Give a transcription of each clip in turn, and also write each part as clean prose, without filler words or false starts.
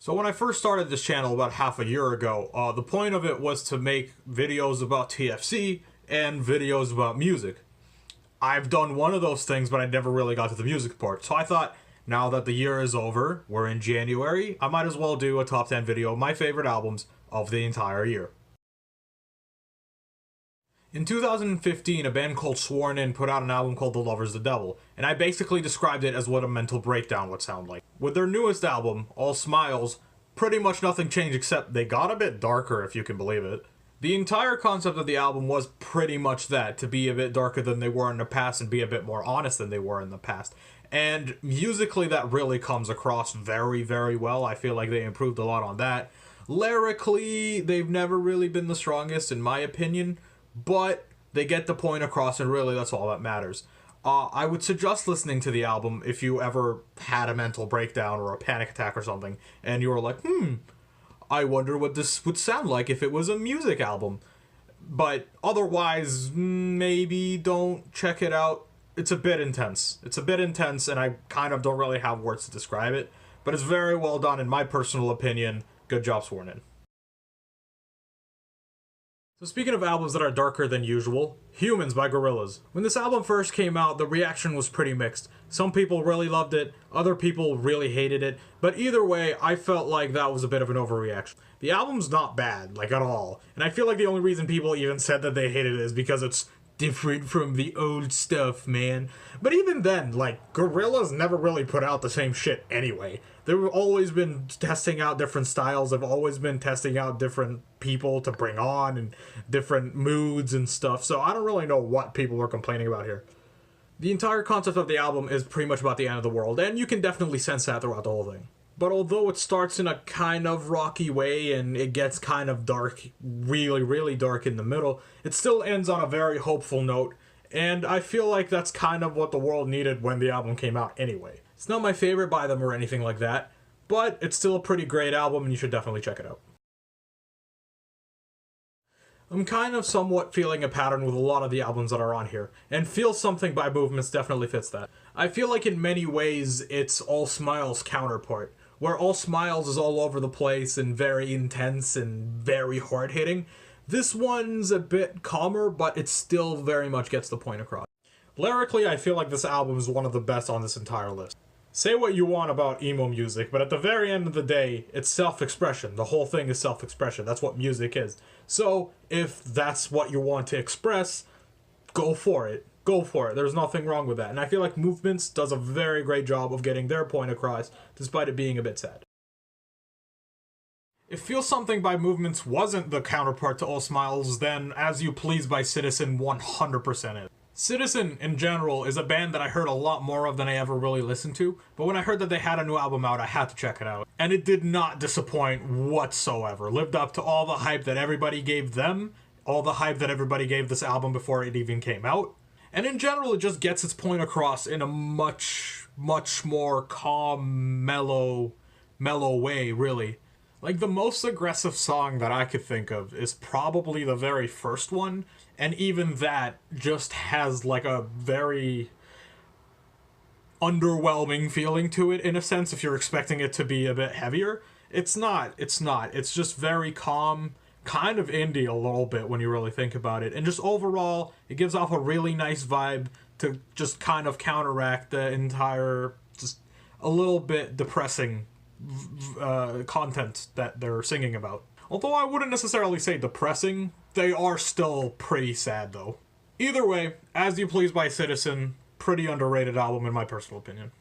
So when I first started this channel about half a year ago, the point of it was to make videos about TFC and videos about music. I've done one of those things, but I never really got to the music part. So I thought, now that the year is over, we're in January, I might as well do a top 10 video of my favorite albums of the entire year. In 2015, a band called Sworn In put out an album called The Lover's the Devil, and I basically described it as what a mental breakdown would sound like. With their newest album, All Smiles, pretty much nothing changed except they got a bit darker, if you can believe it. The entire concept of the album was pretty much that, to be a bit darker than they were in the past and be a bit more honest than they were in the past. And musically, that really comes across very, very well. I feel like they improved a lot on that. Lyrically, they've never really been the strongest, in my opinion, but they get the point across, and really that's all that matters. I would suggest listening to the album if you ever had a mental breakdown or a panic attack or something, and you were like, I wonder what this would sound like if it was a music album. But otherwise, maybe don't check it out. It's a bit intense. And I kind of don't really have words to describe it, but it's very well done in my personal opinion. Good job, Sworn In. So speaking of albums that are darker than usual, Humans by Gorillaz. When this album first came out, the reaction was pretty mixed. Some people really loved it, other people really hated it, but either way, I felt like that was a bit of an overreaction. The album's not bad, like at all, and I feel like the only reason people even said that they hated it is because it's different from the old stuff, man. But even then, like, Gorillaz never really put out the same shit anyway. They've always been testing out different styles, they've always been testing out different people to bring on, and different moods and stuff, so I don't really know what people were complaining about here. The entire concept of the album is pretty much about the end of the world, and you can definitely sense that throughout the whole thing. But although it starts in a kind of rocky way and it gets kind of dark, really, really dark in the middle, it still ends on a very hopeful note, and I feel like that's kind of what the world needed when the album came out anyway. It's not my favorite by them or anything like that, but it's still a pretty great album and you should definitely check it out. I'm kind of somewhat feeling a pattern with a lot of the albums that are on here, and Feel Something by Movements definitely fits that. I feel like in many ways it's All Smiles' counterpart, where All Smiles is all over the place and very intense and very hard-hitting. This one's a bit calmer, but it still very much gets the point across. Lyrically, I feel like this album is one of the best on this entire list. Say what you want about emo music, but at the very end of the day, it's self-expression. The whole thing is self-expression. That's what music is. So, if that's what you want to express, go for it. Go for it. There's nothing wrong with that. And I feel like Movements does a very great job of getting their point across, despite it being a bit sad. If Feel Something by Movements wasn't the counterpart to All Smiles, then As You Please by Citizen 100% is. Citizen, in general, is a band that I heard a lot more of than I ever really listened to, but when I heard that they had a new album out, I had to check it out. And it did not disappoint whatsoever. Lived up to all the hype that everybody gave them, all the hype that everybody gave this album before it even came out. And in general, it just gets its point across in a much more calm, mellow way, really. Like, the most aggressive song that I could think of is probably the very first one, and even that just has, like, a very underwhelming feeling to it, in a sense, if you're expecting it to be a bit heavier. It's not. It's just very calm, kind of indie a little bit when you really think about it, and just overall, it gives off a really nice vibe to just kind of counteract the entire, just a little bit depressing content that they're singing about. Although I wouldn't necessarily say depressing, they are still pretty sad though. Either way, As You Please by Citizen, pretty underrated album in my personal opinion.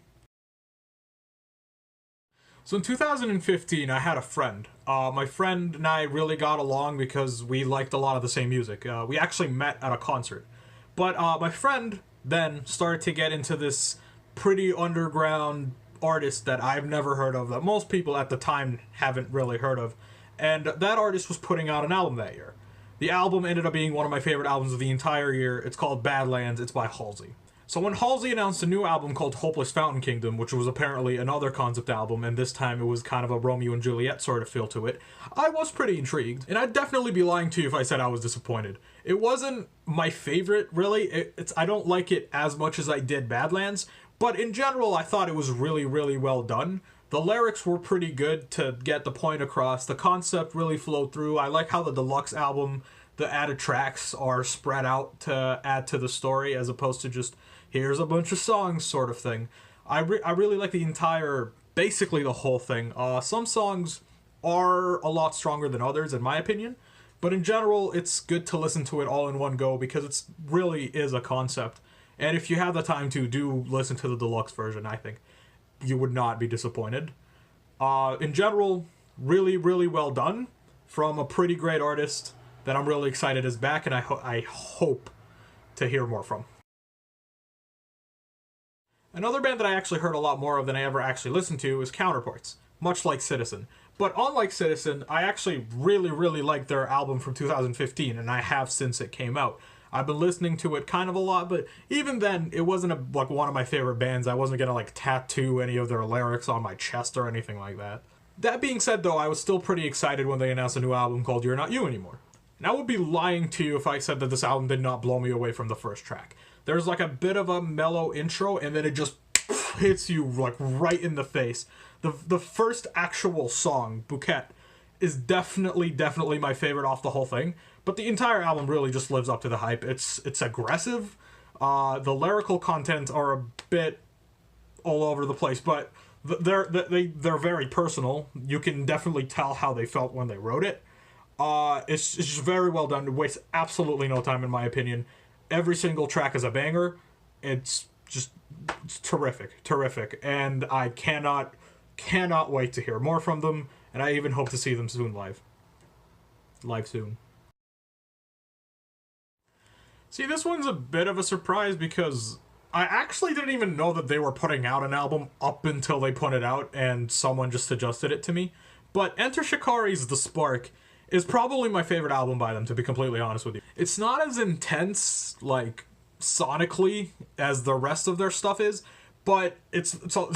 So in 2015, I had a friend. My friend and I really got along because we liked a lot of the same music. We actually met at a concert. But my friend then started to get into this pretty underground artist that I've never heard of, that most people at the time haven't really heard of, and that artist was putting out an album that year. The album ended up being one of my favorite albums of the entire year. It's called Badlands. It's by Halsey. So when Halsey announced a new album called Hopeless Fountain Kingdom, which was apparently another concept album, and this time it was kind of a Romeo and Juliet sort of feel to it, I was pretty intrigued. And I'd definitely be lying to you if I said I was disappointed. It wasn't my favorite, really. I don't like it as much as I did Badlands, but in general, I thought it was really, really well done. The lyrics were pretty good to get the point across. The concept really flowed through. I like how the deluxe album, the added tracks are spread out to add to the story as opposed to just here's a bunch of songs sort of thing. I really like the entire, basically the whole thing. Some songs are a lot stronger than others in my opinion, but in general it's good to listen to it all in one go because it's really is a concept. And if you have the time to, do listen to the deluxe version. I think you would not be disappointed. In general, really, really well done from a pretty great artist that I'm really excited is back, and I hope to hear more from. Another band that I actually heard a lot more of than I ever actually listened to is Counterparts, much like Citizen. But unlike Citizen, I actually really, really liked their album from 2015, and I have since it came out. I've been listening to it kind of a lot, but even then, it wasn't like one of my favorite bands. I wasn't gonna like tattoo any of their lyrics on my chest or anything like that. That being said, though, I was still pretty excited when they announced a new album called You're Not You Anymore. And I would be lying to you if I said that this album did not blow me away from the first track. There's like a bit of a mellow intro, and then it just hits you like right in the face. The first actual song, Bouquet, is definitely my favorite off the whole thing. But the entire album really just lives up to the hype. It's aggressive. The lyrical content are a bit all over the place, but they're very personal. You can definitely tell how they felt when they wrote it. It's just very well done. It wastes absolutely no time in my opinion. Every single track is a banger. It's terrific, and I cannot wait to hear more from them. And I even hope to see them soon live soon. See, this one's a bit of a surprise because I actually didn't even know that they were putting out an album up until they put it out and someone just suggested it to me. But Enter Shikari's The Spark is probably my favorite album by them, to be completely honest with you. It's not as intense, like, sonically as the rest of their stuff is, but it's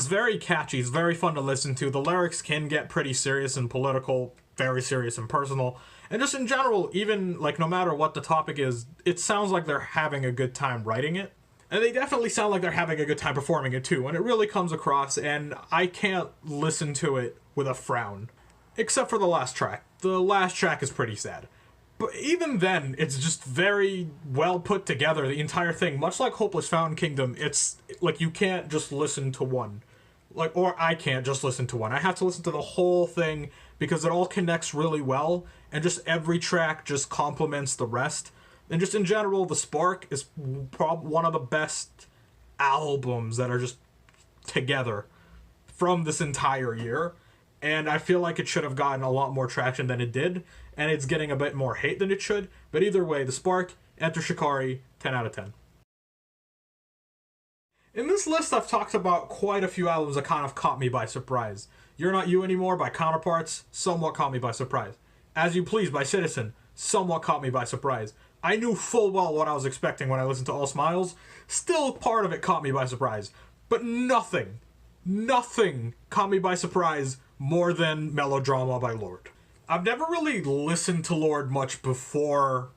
very catchy. It's very fun to listen to. The lyrics can get pretty serious and political, very serious and personal. And just in general, even like no matter what the topic is, it sounds like they're having a good time writing it. And they definitely sound like they're having a good time performing it too. And it really comes across, and I can't listen to it with a frown. Except for the last track. The last track is pretty sad. But even then, it's just very well put together, the entire thing. Much like Hopeless Fountain Kingdom, it's like you can't just listen to one. Like, or I can't just listen to one. I have to listen to the whole thing because it all connects really well, and just every track just complements the rest. And just in general, The Spark is one of the best albums that are just together from this entire year. And I feel like it should have gotten a lot more traction than it did, and it's getting a bit more hate than it should. But either way, The Spark, Enter Shikari, 10 out of 10. In this list, I've talked about quite a few albums that kind of caught me by surprise. You're Not You Anymore by Counterparts somewhat caught me by surprise. As You Please by Citizen somewhat caught me by surprise. I knew full well what I was expecting when I listened to All Smiles. Still, part of it caught me by surprise. But nothing caught me by surprise more than Melodrama by Lorde. I've never really listened to Lorde much before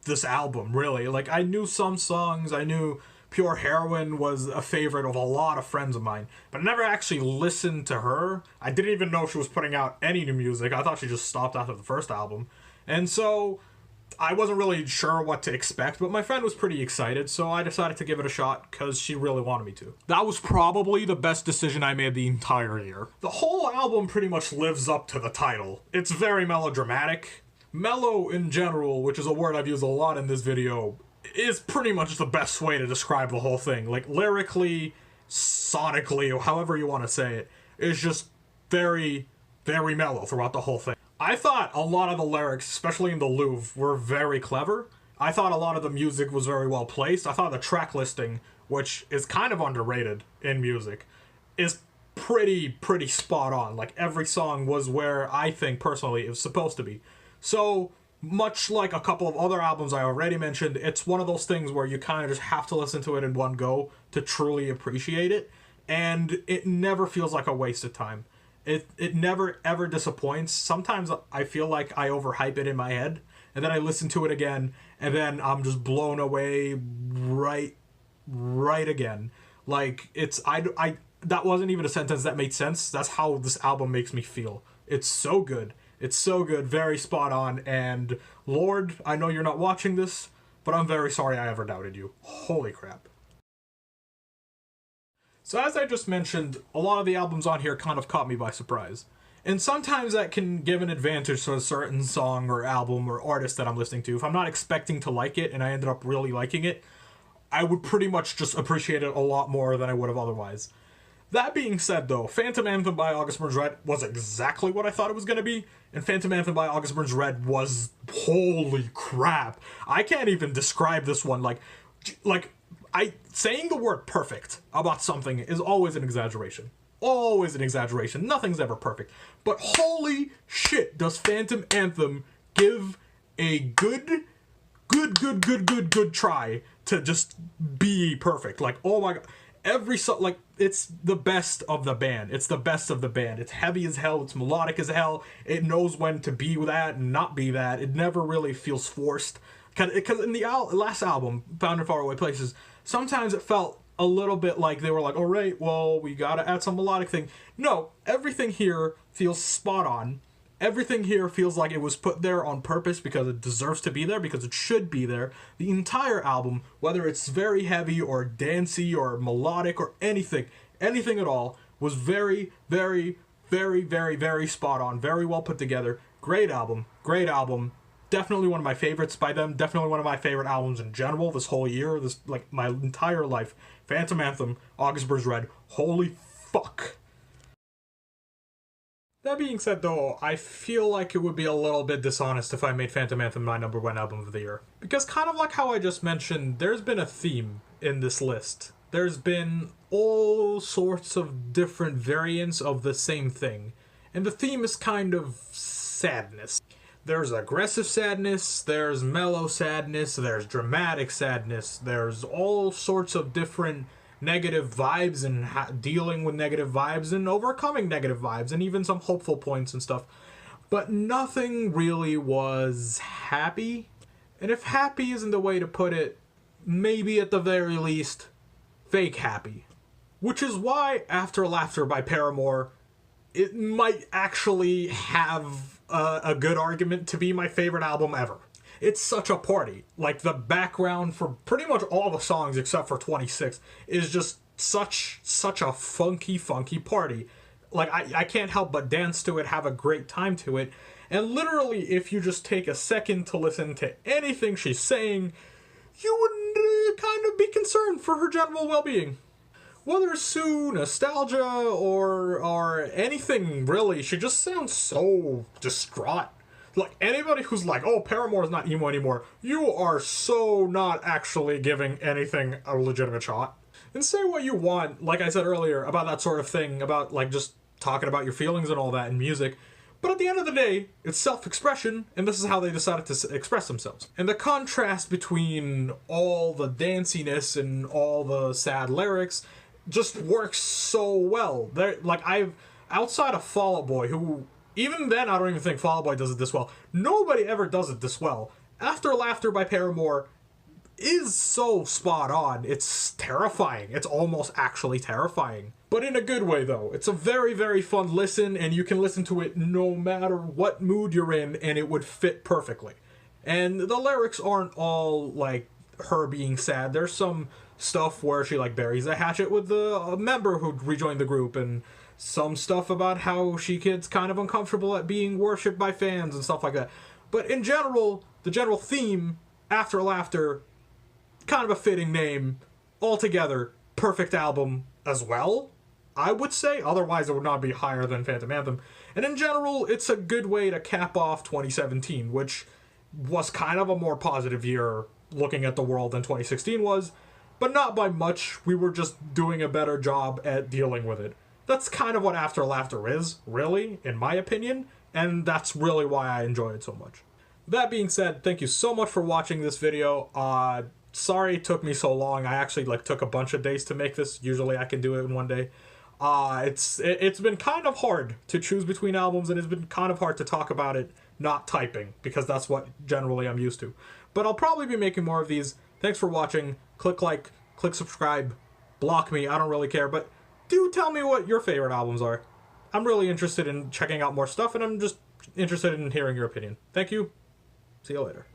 this album, really. Like, I knew some songs, I knew Pure Heroin was a favorite of a lot of friends of mine, but I never actually listened to her. I didn't even know she was putting out any new music. I thought she just stopped after the first album. And so I wasn't really sure what to expect, but my friend was pretty excited, so I decided to give it a shot because she really wanted me to. That was probably the best decision I made the entire year. The whole album pretty much lives up to the title. It's very melodramatic. Mellow in general, which is a word I've used a lot in this video, is pretty much the best way to describe the whole thing. Like, lyrically, sonically, or however you want to say it, is just very, very mellow throughout the whole thing. I thought a lot of the lyrics, especially in the Louvre, were very clever. I thought a lot of the music was very well placed. I thought the track listing, which is kind of underrated in music, is pretty spot on. Like, every song was where I think, personally, it was supposed to be. So, much like a couple of other albums I already mentioned, it's one of those things where you kind of just have to listen to it in one go to truly appreciate it, and it never feels like a waste of time. It never ever disappoints. Sometimes I feel like I overhype it in my head, and then I listen to it again, and then I'm just blown away right again. Like, it's that wasn't even a sentence that made sense. That's how this album makes me feel. It's so good. It's so good, very spot on, and Lord, I know you're not watching this, but I'm very sorry I ever doubted you. Holy crap. So as I just mentioned, a lot of the albums on here kind of caught me by surprise. And sometimes that can give an advantage to a certain song or album or artist that I'm listening to. If I'm not expecting to like it and I ended up really liking it, I would pretty much just appreciate it a lot more than I would have otherwise. That being said, though, Phantom Anthem by August Burns Red was exactly what I thought it was going to be, and Phantom Anthem by August Burns Red was, holy crap. I can't even describe this one. Saying the word perfect about something is always an exaggeration. Always an exaggeration. Nothing's ever perfect. But holy shit, does Phantom Anthem give a good try to just be perfect. Like, oh my god. Every song, like, it's the best of the band. It's the best of the band. It's heavy as hell. It's melodic as hell. It knows when to be that and not be that. It never really feels forced. Because in the last album, Found in Faraway Places, sometimes it felt a little bit like they were like, all right, well, we gotta add some melodic thing. No, everything here feels spot on. Everything here feels like it was put there on purpose because it deserves to be there, because it should be there. The entire album, whether it's very heavy or dancey or melodic or anything at all, was very, very, very, very, very spot on. Very well put together. Great album. Great album. Definitely one of my favorites by them. Definitely one of my favorite albums in general this whole year. This, like, my entire life. Phantom Anthem, August Burns Red. Holy fuck. That being said, though, I feel like it would be a little bit dishonest if I made Phantom Anthem my #1 album of the year. Because kind of like how I just mentioned, there's been a theme in this list. There's been all sorts of different variants of the same thing. And the theme is kind of sadness. There's aggressive sadness, there's mellow sadness, there's dramatic sadness, there's all sorts of different negative vibes and dealing with negative vibes and overcoming negative vibes and even some hopeful points and stuff. But nothing really was happy. And if happy isn't the way to put it, maybe at the very least, fake happy. Which is why After Laughter by Paramore, it might actually have a good argument to be my favorite album ever. It's such a party. Like, the background for pretty much all the songs except for 26 is just such a funky party. Like, I can't help but dance to it, have a great time to it. And literally, if you just take a second to listen to anything she's saying, you would kind of be concerned for her general well-being. Whether it's Sue, nostalgia, or anything, really, she just sounds so distraught. Like, anybody who's like, oh, Paramore's not emo anymore, you are so not actually giving anything a legitimate shot. And say what you want, like I said earlier, about that sort of thing, about, like, just talking about your feelings and all that in music. But at the end of the day, it's self-expression, and this is how they decided to express themselves. And the contrast between all the danciness and all the sad lyrics just works so well. Outside of Fall Out Boy, who, even then, I don't even think Fall Out Boy does it this well. Nobody ever does it this well. After Laughter by Paramore is so spot on. It's terrifying. It's almost actually terrifying. But in a good way, though. It's a very, very fun listen, and you can listen to it no matter what mood you're in, and it would fit perfectly. And the lyrics aren't all, like, her being sad. There's some stuff where she, like, buries a hatchet with a member who rejoined the group, and some stuff about how she gets kind of uncomfortable at being worshipped by fans and stuff like that. But in general, the general theme, After Laughter, kind of a fitting name. Altogether, perfect album as well, I would say. Otherwise, it would not be higher than Phantom Anthem. And in general, it's a good way to cap off 2017, which was kind of a more positive year looking at the world than 2016 was. But not by much. We were just doing a better job at dealing with it. That's kind of what After Laughter is, really, in my opinion. And that's really why I enjoy it so much. That being said, thank you so much for watching this video. Sorry it took me so long. I actually took a bunch of days to make this. Usually I can do it in one day. It's been kind of hard to choose between albums, and it's been kind of hard to talk about it not typing, because that's what generally I'm used to. But I'll probably be making more of these. Thanks for watching. Click like, click subscribe, block me, I don't really care, but do tell me what your favorite albums are. I'm really interested in checking out more stuff, and I'm just interested in hearing your opinion. Thank you. See you later.